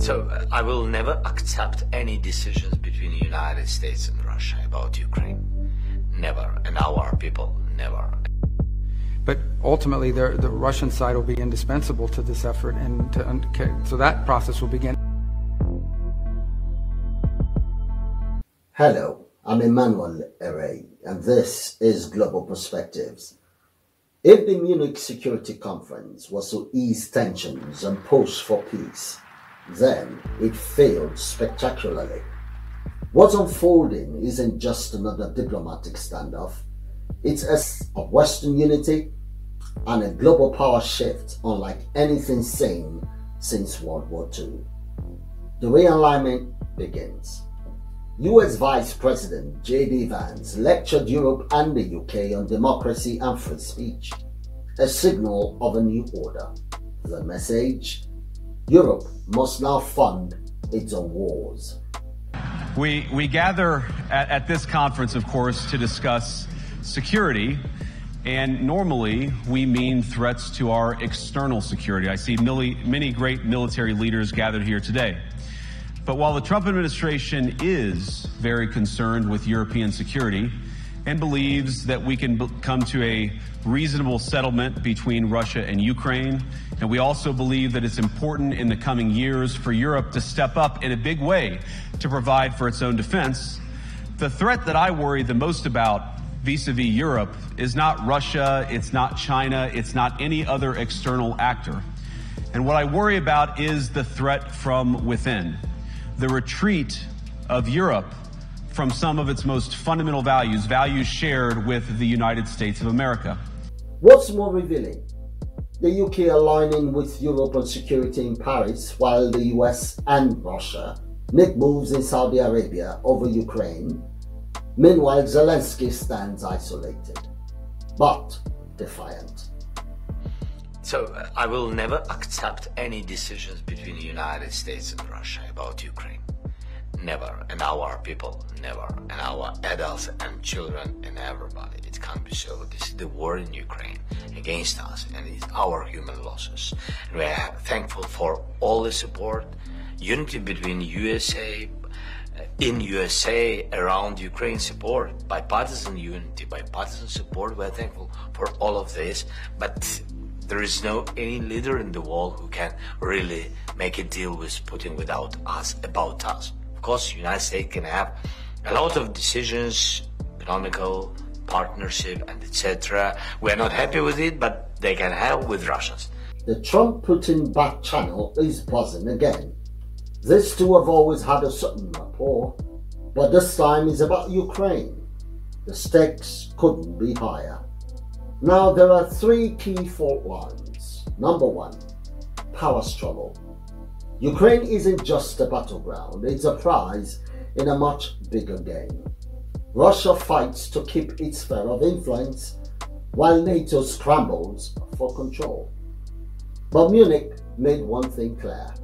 So I will never accept any decisions between the United States and Russia about Ukraine. Never. And our people, never. But ultimately, the Russian side will be indispensable to this effort, and so that process will begin. Hello, I'm Emmanuel Ereyi, and this is Global Perspectives. If the Munich Security Conference was to ease tensions and push for peace, then it failed spectacularly. What's unfolding isn't just another diplomatic standoff. It's a Western unity and a global power shift unlike anything seen since World War II. The realignment begins. U.S. Vice President J.D. Vance lectured Europe and the UK on democracy and free speech, a signal of a new order. The message: Europe must now fund its own wars. We gather at this conference, of course, to discuss security, and normally we mean threats to our external security. I see many great military leaders gathered here today. But while the Trump administration is very concerned with European security and believes that we can come to a reasonable settlement between Russia and Ukraine, and we also believe that it's important in the coming years for Europe to step up in a big way to provide for its own defense, the threat that I worry the most about vis-a-vis Europe is not Russia, it's not China, it's not any other external actor. And what I worry about is the threat from within. The retreat of Europe from some of its most fundamental values, values shared with the United States of America. What's more revealing? The UK aligning with Europe on security in Paris, while the US and Russia make moves in Saudi Arabia over Ukraine. Meanwhile, Zelensky stands isolated, but defiant. So I will never accept any decisions between the United States and Russia about Ukraine. Never. And our people, never. And our adults and children and everybody. It can't be so. This is the war in Ukraine against us, and it's our human losses. And we are thankful for all the support, unity between USA, in USA, around Ukraine support, bipartisan unity, bipartisan support. We're thankful for all of this, but there is no any leader in the world who can really make a deal with Putin without us, about us. Of course, the United States can have a lot of decisions, economical, partnership, and etc. We're not happy with it, but they can have with Russians. The Trump-Putin back channel is buzzing again. These two have always had a certain rapport, but this time is about Ukraine. The stakes couldn't be higher. Now, there are three key fault lines. Number one, power struggle. Ukraine isn't just a battleground, it's a prize in a much bigger game. Russia fights to keep its sphere of influence, while NATO scrambles for control. But Munich made one thing clear.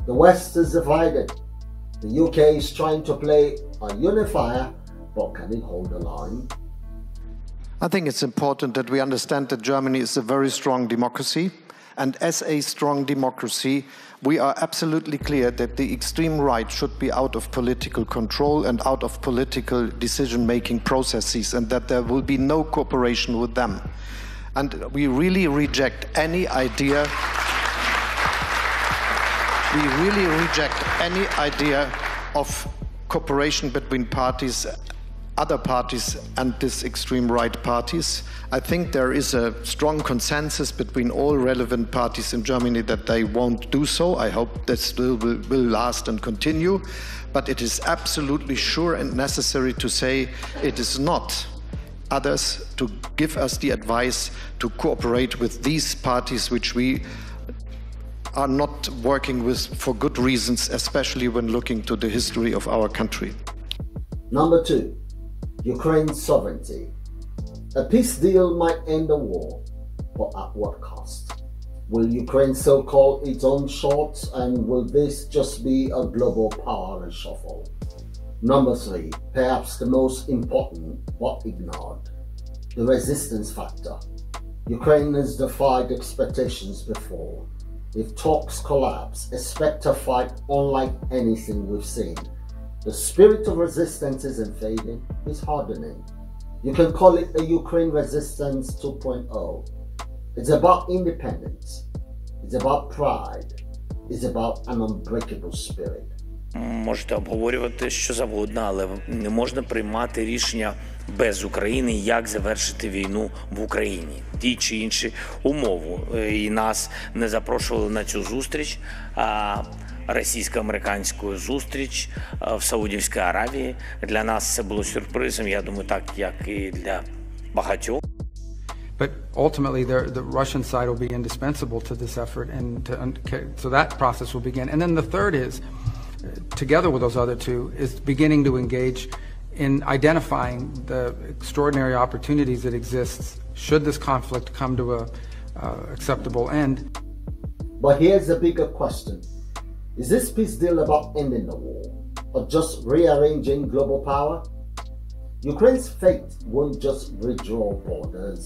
The West is divided. The UK is trying to play a unifier, but can it hold the line? I think it's important that we understand that Germany is a very strong democracy, and as a strong democracy, we are absolutely clear that the extreme right should be out of political control and out of political decision-making processes, and that there will be no cooperation with them. And we really reject any idea of cooperation between parties, other parties, and these extreme right parties. I think there is a strong consensus between all relevant parties in Germany that they won't do so. I hope this will last and continue. But it is absolutely sure and necessary to say it is not others to give us the advice to cooperate with these parties which we are not working with for good reasons, especially when looking to the history of our country. Number two, Ukraine's sovereignty. A peace deal might end the war, but at what cost? Will Ukraine still call its own shots, and will this just be a global power reshuffle? Number three, perhaps the most important but ignored, the resistance factor. Ukraine has defied expectations before. If talks collapse, expect a fight unlike anything we've seen. The spirit of resistance isn't fading, it's hardening. You can call it a Ukraine Resistance 2.0. It's about independence, it's about pride, it's about an unbreakable spirit. Можете обговорювати що завгодно, але не можна приймати рішення без України, як завершити війну в Україні. Ті чи інші умови. І нас не запрошували на цю зустріч, російсько-американську зустріч в Саудівській Аравії. Для нас це було сюрпризом, я думаю, так, як і для багатьох. But ultimately, the Russian side will be indispensable to this effort, and so that process will begin. And then the third is, together with those other two, is beginning to engage in identifying the extraordinary opportunities that exist should this conflict come to a acceptable end. But here's a bigger question. Is this peace deal about ending the war, or just rearranging global power? Ukraine's fate won't just redraw borders.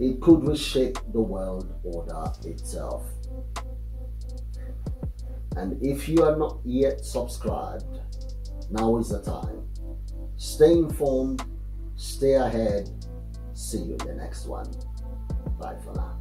It could reshape the world order itself. And if you are not yet subscribed, now is the time. Stay informed, stay ahead. See you in the next one. Bye for now.